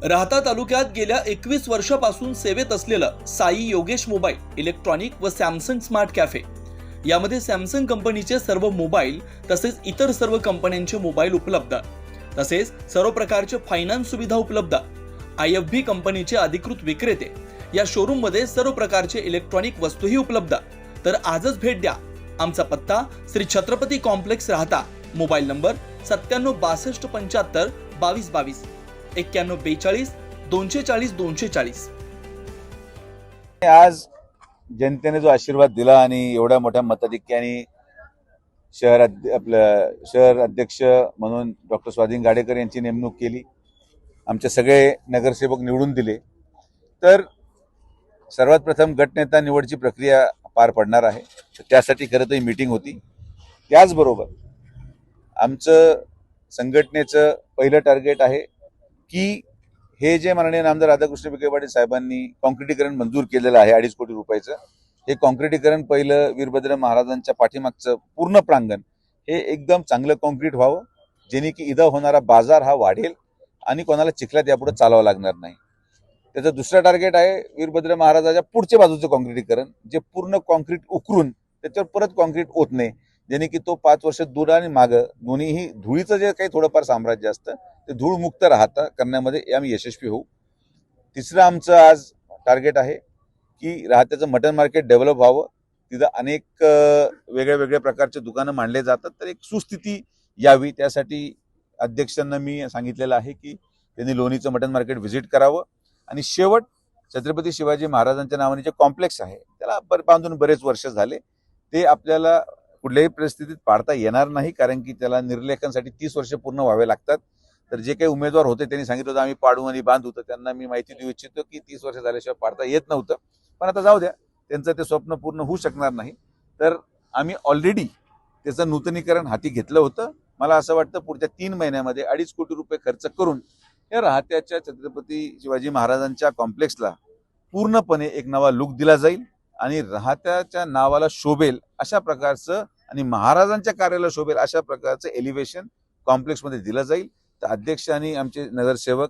राहता तालुक्यात गेल्या 21 वर्षापासून सेवेत असलेलं साई योगेश मोबाईल इलेक्ट्रॉनिक व सॅमसंग स्मार्ट कॅफे यामध्ये सॅमसंग कंपनीचे सर्व मोबाईल तसेच इतर सर्व कंपन्यांचे मोबाईल उपलब्ध, तसेच सर्व प्रकारचे फायनान्स सुविधा उपलब्ध। IFB कंपनीचे अधिकृत विक्रेते या शोरूम मध्ये सर्व प्रकारचे इलेक्ट्रॉनिक वस्तूही उपलब्ध। तर आजच भेट द्या। आमचा पत्ता श्री छत्रपती कॉम्प्लेक्स राहता, मोबाईल नंबर 9762752222 9142 240 240। आज जनतेने जो आशीर्वाद दिला आणि एवढ्या मोठ्या मताधिक्याने शहर अध्यक्ष म्हणून डॉक्टर स्वाधीन गाडेकर यांची नेमणूक केली, आमचे सगळे नगरसेवक निवडून दिले, तर सर्वात प्रथम गटनेता निवडची प्रक्रिया पार पडणार आहे। त्यासाठी खरं तर ही मीटिंग होती। त्याचबरोबर आमचं संघटनेचं पहिलं टार्गेट आहे की हे जे माननीय नामदार राधाकृष्ण विखे पाटील साहेबांनी कॉन्क्रिटीकरण मंजूर केलेलं आहे 2.5 कोटी रुपयाचं, हे कॉन्क्रिटीकरण पहिलं वीरभद्र महाराजांच्या पाठीमागचं पूर्ण प्रांगण हे एकदम चांगलं कॉन्क्रीट व्हावं, जेणे की इथं होणारा बाजार हा वाढेल आणि कोणाला चिखलात यापुढे चालावं लागणार नाही। त्याचं दुसरं टार्गेट आहे वीरभद्र महाराजाच्या पुढच्या बाजूचं कॉन्क्रिटीकरण, जे पूर्ण कॉन्क्रीट उकरून त्याच्यावर परत कॉन्क्रीट ओतणे, जेणे की तो 5 वर्ष दूर आणि मागं दोन्हीही धुळीचं जे काही थोडंफार साम्राज्य असतं ते धूळमुक्त राहता करण्यामध्ये आम्ही यशस्वी होऊ। तिसरं आमचं आज टार्गेट आहे की राहत्याचं मटन मार्केट डेव्हलप व्हावं, तिथं अनेक वेगळ्या वेगळ्या प्रकारचे दुकानं मांडले जातात, तर एक सुस्थिती यावी, त्यासाठी अध्यक्षांना मी सांगितलेलं आहे की त्यांनी लोणीचं मटन मार्केट व्हिजिट करावं आणि शेवट छत्रपती शिवाजी महाराजांच्या नावाने जे कॉम्प्लेक्स आहे त्याला बांधून बरेच वर्ष झाले, ते आपल्याला कुठल्याही परिस्थितीत पाडता येणार नाही, कारण की त्याला निर्लेखनासाठी 30 वर्ष पूर्ण व्हावे लागतात। तर जे काही उमेदवार होते त्यांनी सांगितलं होतं आम्ही पाडू आणि बांधू, तर त्यांना मी माहिती देऊ इच्छितो की 30 वर्ष झाल्याशिवाय पाडता येत नव्हतं, पण आता जाऊ द्या, त्यांचं ते स्वप्न पूर्ण होऊ शकणार नाही। तर आम्ही ऑलरेडी त्याचं नूतनीकरण हाती घेतलं होतं। मला असं वाटतं पुढच्या 3 महिन्यामध्ये 2.5 कोटी रुपये खर्च करून या राहत्याच्या छत्रपती शिवाजी महाराजांच्या कॉम्प्लेक्सला पूर्णपणे एक नवा लुक दिला जाईल आणि राहत्याच्या नावाला शोभेल अशा प्रकारचं आणि महाराजांच्या कार्याला शोभेल अशा प्रकारचं एलिव्हेशन कॉम्प्लेक्समध्ये दिलं जाईल। तर अध्यक्ष आणि आमचे नगरसेवक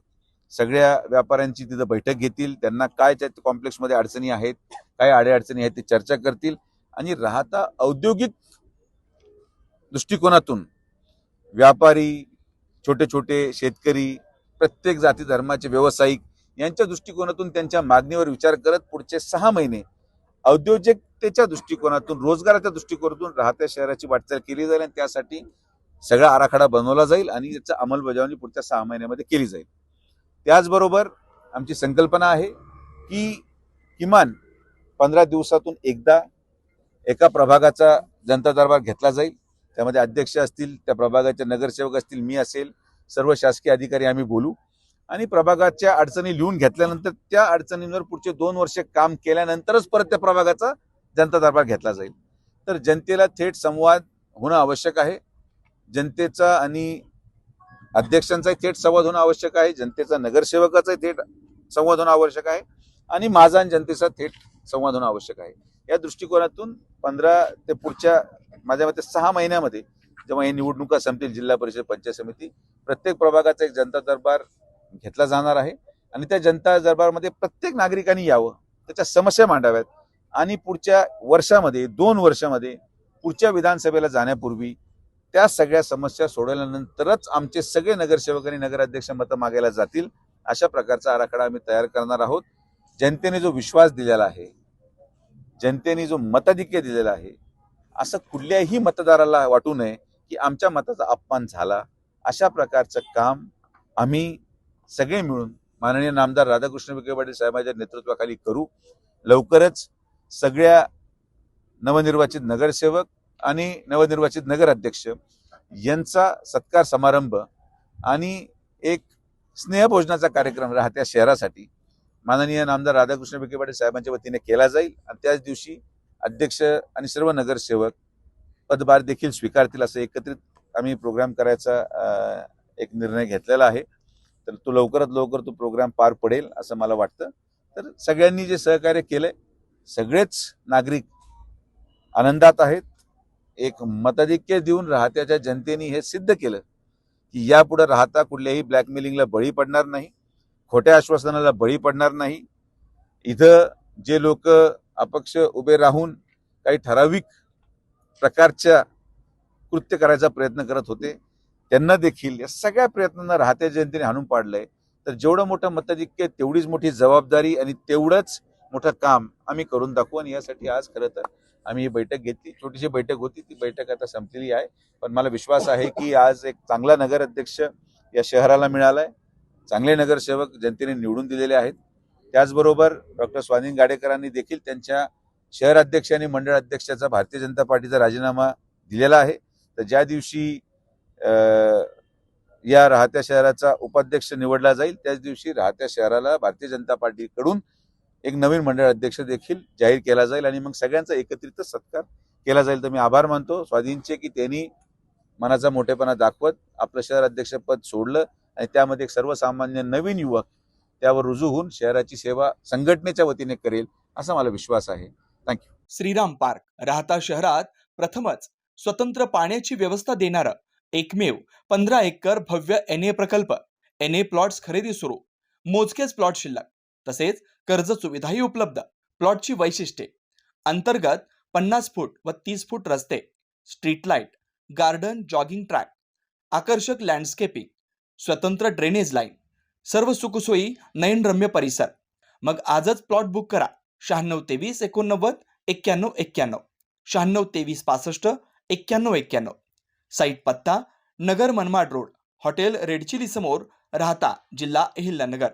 सगळ्या व्यापाऱ्यांची तिथं बैठक घेतील, त्यांना काय त्या कॉम्प्लेक्समध्ये अडचणी आहेत, काय अडचणी आहेत ते चर्चा करतील आणि राहता औद्योगिक दृष्टिकोनातून व्यापारी, छोटे छोटे शेतकरी, प्रत्येक जाती धर्माचे व्यावसायिक यांच्या दृष्टिकोनातून त्यांच्या मागणीवर विचार करत पुढचे 6 महिने औद्योगिकतेच्या दृष्टिकोनातून, रोजगाराच्या दृष्टिकोनातून राहत्या शहराची वाटचाल केली जाईल आणि त्यासाठी सगळा आराखडा बनवला जाईल आणि याची अंमलबजावणी पुढच्या 6 महिन्यामध्ये केली जाईल। त्याचबरोबर आमची संकल्पना आहे की किमान 15 दिवसातून एकदा एका प्रभागाचा जनता दरबार घेतला जाईल, त्यामध्ये अध्यक्ष असतील, त्या प्रभागाचे नगरसेवक असतील, मी असेल, सर्व शासकीय अधिकारी आम्ही बोलू आणि प्रभागाच्या अडचणी लिहून घेतल्यानंतर त्या अडचणींवर पुढचे 2 वर्ष काम केल्यानंतरच परत त्या प्रभागाचा जनता दरबार घेतला जाईल। तर जनतेला थेट संवाद होणं आवश्यक आहे, जनतेचा आणि अध्यक्षांचाही थेट संवाद होणं आवश्यक आहे, जनतेचा नगरसेवकाचाही थेट संवाद होणं आवश्यक आहे आणि माझा आणि जनतेचा थेट संवाद होणं आवश्यक आहे। या दृष्टिकोनातून 15 ते पुढच्या माझ्या मते 6 महिन्यामध्ये जेव्हा हे निवडणुका संपतील, जिल्हा परिषद, पंचायत समिती, प्रत्येक प्रभागाचा एक जनता दरबार घेतला जाणार आहे आणि त्या जनता दरबारमध्ये प्रत्येक नागरिकांनी यावं, त्याच्या समस्या मांडाव्यात आणि पुढच्या वर्षामध्ये 2 वर्षामध्ये पुढच्या विधानसभेला जाण्यापूर्वी त्या सगळ्या समस्या सोडवल्यानंतरच आमचे सगळे नगरसेवक आणि नगराध्यक्ष मतं मागायला जातील, अशा प्रकारचा आराखडा आम्ही तयार करणार आहोत। जनतेने जो विश्वास दिलेला आहे, जनतेने जो मताधिक्य दिलेला आहे, असं कुठल्याही मतदाराला वाटू नये की आमच्या मताचा अपमान झाला। अशा प्रकारचं काम आम्ही सगळे मिळून माननीय नामदार राधाकृष्ण विखे पाटील साहेबांच्या नेतृत्वाखाली करू। लवकरच सगळ्या नवनिर्वाचित नगरसेवक आणि नवनिर्वाचित नगराध्यक्ष यांचा सत्कार समारंभ आणि एक स्नेहभोजनाचा कार्यक्रम राहत्या शहरासाठी माननीय नामदार राधाकृष्ण विखे पाटील साहेबांच्या वतीने केला जाईल आणि त्याच दिवशी अध्यक्ष आणि सर्व नगरसेवक पदभार देखील स्वीकारतील, असं एकत्रित आम्ही प्रोग्राम करायचा एक निर्णय घेतलेला आहे। तर तो लवकरात लवकर तो प्रोग्राम पार पडेल असं मला वाटतं। तर सगळ्यांनी जे सहकार्य केलंय, सगळेच नागरिक आनंदात आहेत। एक मताधिक्य देऊन राहत्याच्या जनतेने हे सिद्ध केलं की यापुढे राहता कुठल्याही ब्लॅकमेलिंगला बळी पडणार नाही, खोट्या आश्वासनाला बळी पडणार नाही. इथं जे लोक अपक्ष उभे राहून काही ठराविक प्रकारच्या कृत्य करायचा प्रयत्न करत होते, त्यांना देखील या सगळ्या प्रयत्नांना राहत्या जनतेने हाणून पाडलंय. तर जेवढं मोठं मताधिक्य तेवढीच मोठी जबाबदारी आणि तेवढंच मोठं काम आम्ही करून दाखवू. आणि यासाठी आज खरं तर आम्ही ही बैठक घेतली. छोटीशी बैठक होती, ती बैठक आता संपलेली आहे. पण मला विश्वास आहे की आज एक चांगला नगर अध्यक्ष या शहराला मिळालाय. चांगले नगरसेवक जनतेने निवडून दिलेले आहेत. त्याचबरोबर डॉक्टर स्वाधीन गाडेकरांनी देखील त्यांच्या शहर अध्यक्ष आणि मंडळ अध्यक्षाचा भारतीय जनता पार्टीचा राजीनामा दिलेला आहे. तर ज्या दिवशी या राहत्या शहराचा उपाध्यक्ष निवडला जाईल त्याच दिवशी राहत्या शहराला भारतीय जनता पार्टीकडून एक नवीन मंडळ अध्यक्ष देखील जाहीर केला जाईल आणि मग सगळ्यांचा एकत्रित सत्कार केला जाईल. तर मी आभार मानतो स्वाधीनचे की त्यांनी मनाचा मोठेपणा दाखवत आपलं शहर अध्यक्षपद सोडलं आणि त्यामध्ये एक सर्वसामान्य नवीन युवक त्यावर रुजू होऊन शहराची सेवा संघटनेच्या वतीने करेल असा मला विश्वास आहे. थँक्यू. श्रीराम पार्क राहता शहरात प्रथमच स्वतंत्र पाण्याची व्यवस्था देणारं एकमेव 15 एकर भव्य NA प्रकल्प. NA प्लॉट्स खरेदी सुरू. मोजकेच प्लॉट शिल्लक. तसेच कर्ज सुविधाही उपलब्ध. प्लॉटची वैशिष्ट्ये: अंतर्गत 50 फूट व 30 फूट रस्ते, street light, garden, jogging track, आकर्षक लँडस्केपिंग, स्वतंत्र ड्रेनेज लाईन, सर्व सुखसोयी, नयनरम्य परिसर. मग आजच प्लॉट बुक करा. 9623 89 91 91, 9623 65 91 91. साईट पत्ता: Nagar Manmad road, hotel Red Chilli समोर, राहता, जिल्हा अहिल्यानगर.